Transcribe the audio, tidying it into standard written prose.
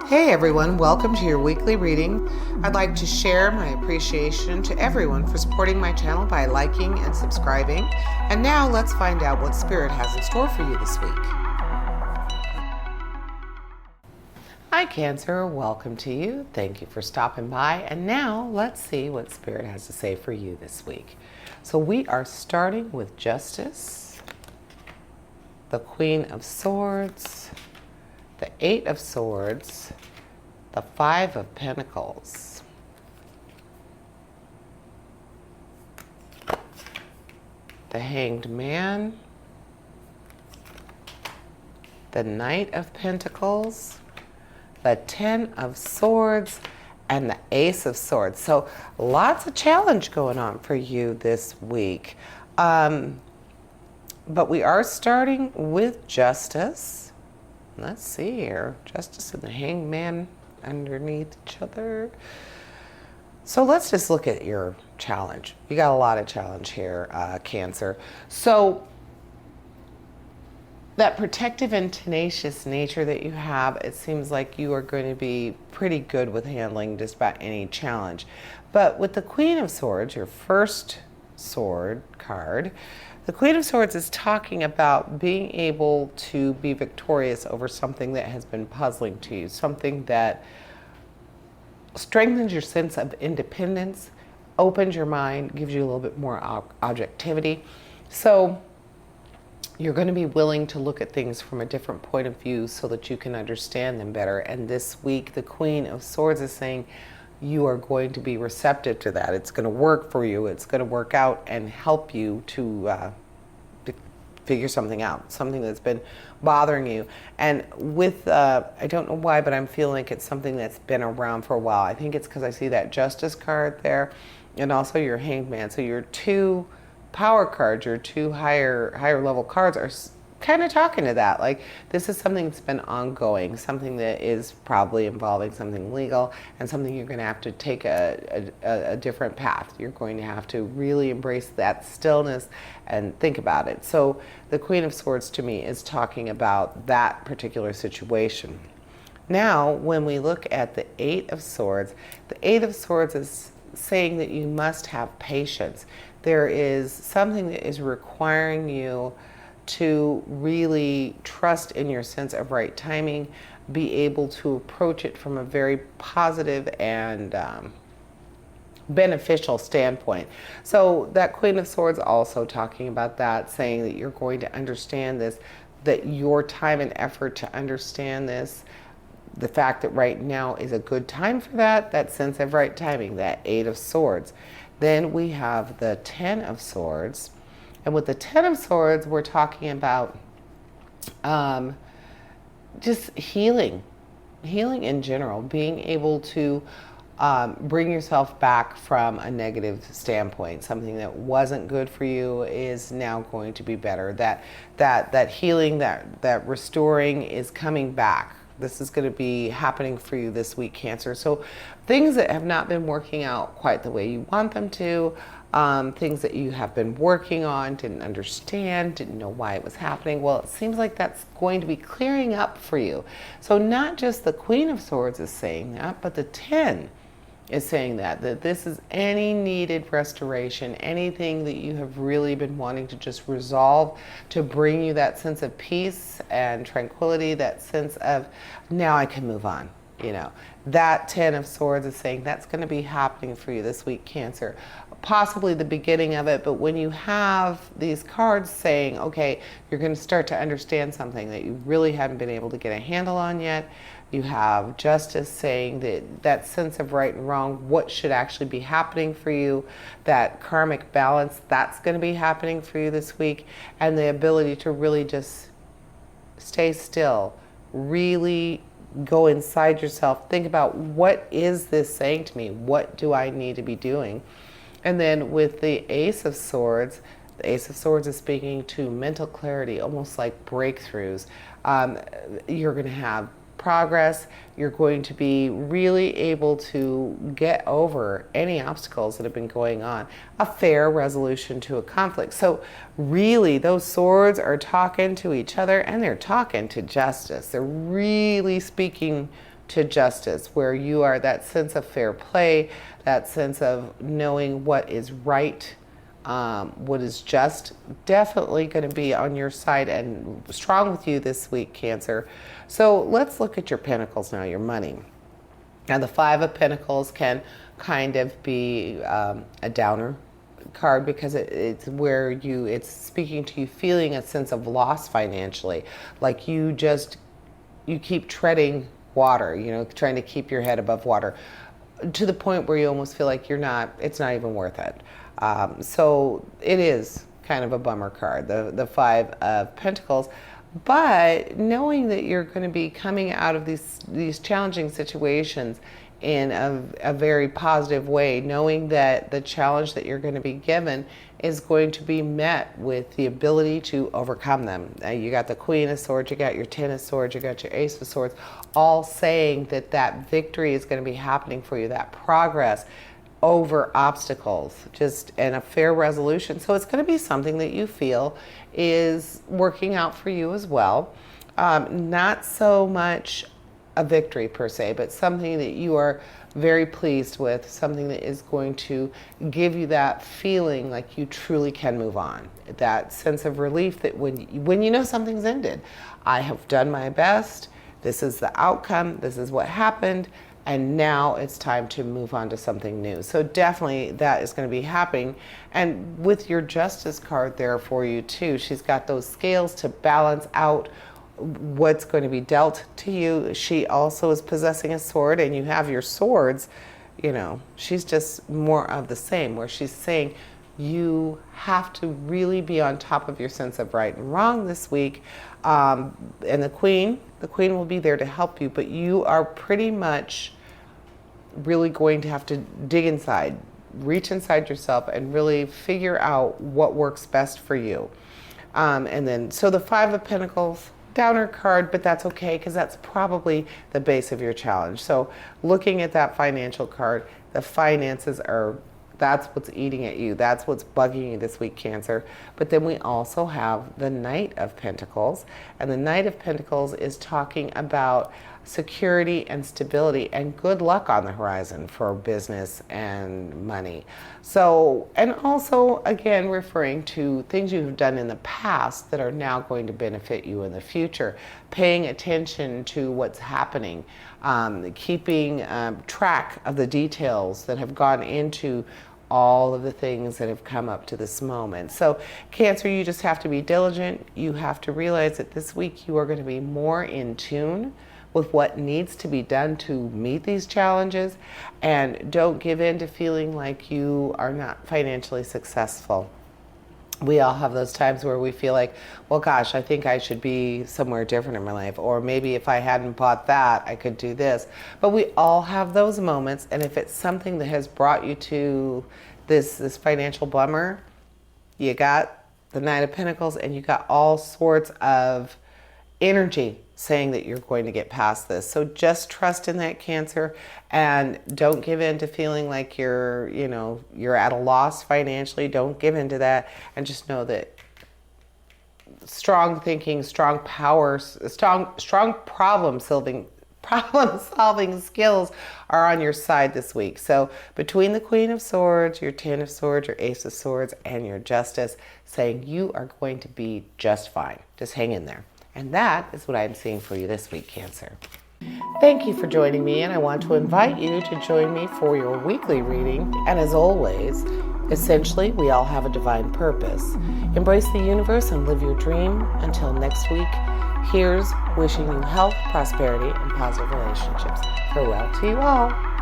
Hey everyone, welcome to your weekly reading. I'd like to share my appreciation to everyone for supporting my channel by liking and subscribing. And now let's find out what Spirit has in store for you this week. Hi Cancer, welcome to you. Thank you for stopping by. And now let's see what Spirit has to say for you this week. So we are starting with Justice, the Queen of Swords, the Eight of Swords, the Five of Pentacles, the Hanged Man, the Knight of Pentacles, the Ten of Swords, and the Ace of Swords. So lots of challenge going on for you this week. But we are starting with Justice. Let's see here. Justice and the Hanged Man underneath each other. So let's just look at your challenge. You got a lot of challenge here, Cancer. So that protective and tenacious nature that you have, it seems like you are going to be pretty good with handling just about any challenge. But with the Queen of Swords, your first sword card, the Queen of Swords is talking about being able to be victorious over something that has been puzzling to you, something that strengthens your sense of independence, opens your mind, gives you a little bit more objectivity. So you're going to be willing to look at things from a different point of view so that you can understand them better. And this week, the Queen of Swords is saying, you are going to be receptive to that. It's going to work for you. It's going to work out and help you to figure something out, something that's been bothering you. And with, I don't know why, but I'm feeling like it's something that's been around for a while. I think it's because I see that Justice card there and also your Hanged Man. So your two power cards, your two higher level cards are kind of talking to that. Like, this is something that's been ongoing, something that is probably involving something legal and something you're going to have to take a different path. You're going to have to really embrace that stillness and think about it. So the Queen of Swords to me is talking about that particular situation. Now, when we look at the Eight of Swords, the Eight of Swords is saying that you must have patience. There is something that is requiring you to really trust in your sense of right timing, be able to approach it from a very positive and beneficial standpoint. So that Queen of Swords also talking about that, saying that you're going to understand this, that your time and effort to understand this, the fact that right now is a good time for that sense of right timing, that Eight of Swords. Then we have the Ten of Swords. And with the Ten of Swords, we're talking about just healing in general, being able to bring yourself back from a negative standpoint. Something that wasn't good for you is now going to be better. That healing, that restoring is coming back. This is going to be happening for you this week, Cancer. So things that have not been working out quite the way you want them to, things that you have been working on, didn't understand, didn't know why it was happening. Well, it seems like that's going to be clearing up for you. So not just the Queen of Swords is saying that, but the 10 is saying that this is any needed restoration, anything that you have really been wanting to just resolve to bring you that sense of peace and tranquility, that sense of now I can move on. You know, that Ten of Swords is saying that's going to be happening for you this week, Cancer. Possibly the beginning of it, but when you have these cards saying, okay, you're going to start to understand something that you really haven't been able to get a handle on yet. You have Justice saying that sense of right and wrong, what should actually be happening for you, that karmic balance, that's going to be happening for you this week, and the ability to really just stay still, really go inside yourself, think about, what is this saying to me? What do I need to be doing? And then with the Ace of Swords, the Ace of Swords is speaking to mental clarity, almost like breakthroughs. You're going to have progress. You're going to be really able to get over any obstacles that have been going on. A fair resolution to a conflict. So really, those swords are talking to each other, and they're talking to Justice. They're really speaking to justice, where you are that sense of fair play, that sense of knowing what is right, what is just, definitely going to be on your side and strong with you this week, Cancer. So let's look at your pentacles now, your money. Now, the Five of Pentacles can kind of be a downer card because it's where it's speaking to you feeling a sense of loss financially, like you keep treading water, trying to keep your head above water to the point where you almost feel like it's not even worth it. So it is kind of a bummer card, the Five of Pentacles. But knowing that you're going to be coming out of these challenging situations in a very positive way, knowing that the challenge that you're going to be given is going to be met with the ability to overcome them. You got the Queen of Swords, you got your Ten of Swords, you got your Ace of Swords, all saying that victory is going to be happening for you, that progress over obstacles, just and a fair resolution. So it's going to be something that you feel is working out for you as well. Not so much a victory per se, but something that you are very pleased with, something that is going to give you that feeling like you truly can move on, that sense of relief that when you know something's ended, I have done my best, this is the outcome, this is what happened, and now it's time to move on to something new. So definitely that is going to be happening. And with your Justice card there for you too, she's got those scales to balance out what's going to be dealt to you. She also is possessing a sword, and you have your swords. She's just more of the same, where she's saying you have to really be on top of your sense of right and wrong this week. And the Queen will be there to help you, but you are pretty much really going to have to dig inside, reach inside yourself, and really figure out what works best for you. And then, so the Five of Pentacles, downer card, but that's okay because that's probably the base of your challenge. So looking at that financial card, the finances that's what's eating at you. That's what's bugging you this week, Cancer. But then we also have the Knight of Pentacles. And the Knight of Pentacles is talking about security and stability and good luck on the horizon for business and money. So, and also, again, referring to things you've done in the past that are now going to benefit you in the future. Paying attention to what's happening. Keeping track of the details that have gone into all of the things that have come up to this moment. So Cancer, you just have to be diligent. You have to realize that this week you are going to be more in tune with what needs to be done to meet these challenges, and don't give in to feeling like you are not financially successful. We all have those times where we feel like, well, gosh, I think I should be somewhere different in my life. Or maybe if I hadn't bought that, I could do this. But we all have those moments. And if it's something that has brought you to this financial bummer, you got the Knight of Pentacles and you got all sorts of energy saying that you're going to get past this. So just trust in that, Cancer, and don't give in to feeling like you're at a loss financially. Don't give in to that, and just know that strong thinking, strong power, strong problem solving skills are on your side this week. So between the Queen of Swords, your Ten of Swords, your Ace of Swords, and your Justice, saying you are going to be just fine. Just hang in there. And that is what I'm seeing for you this week, Cancer. Thank you for joining me, and I want to invite you to join me for your weekly reading. And as always, essentially, we all have a divine purpose. Embrace the universe and live your dream. Until next week, here's wishing you health, prosperity, and positive relationships. Farewell to you all.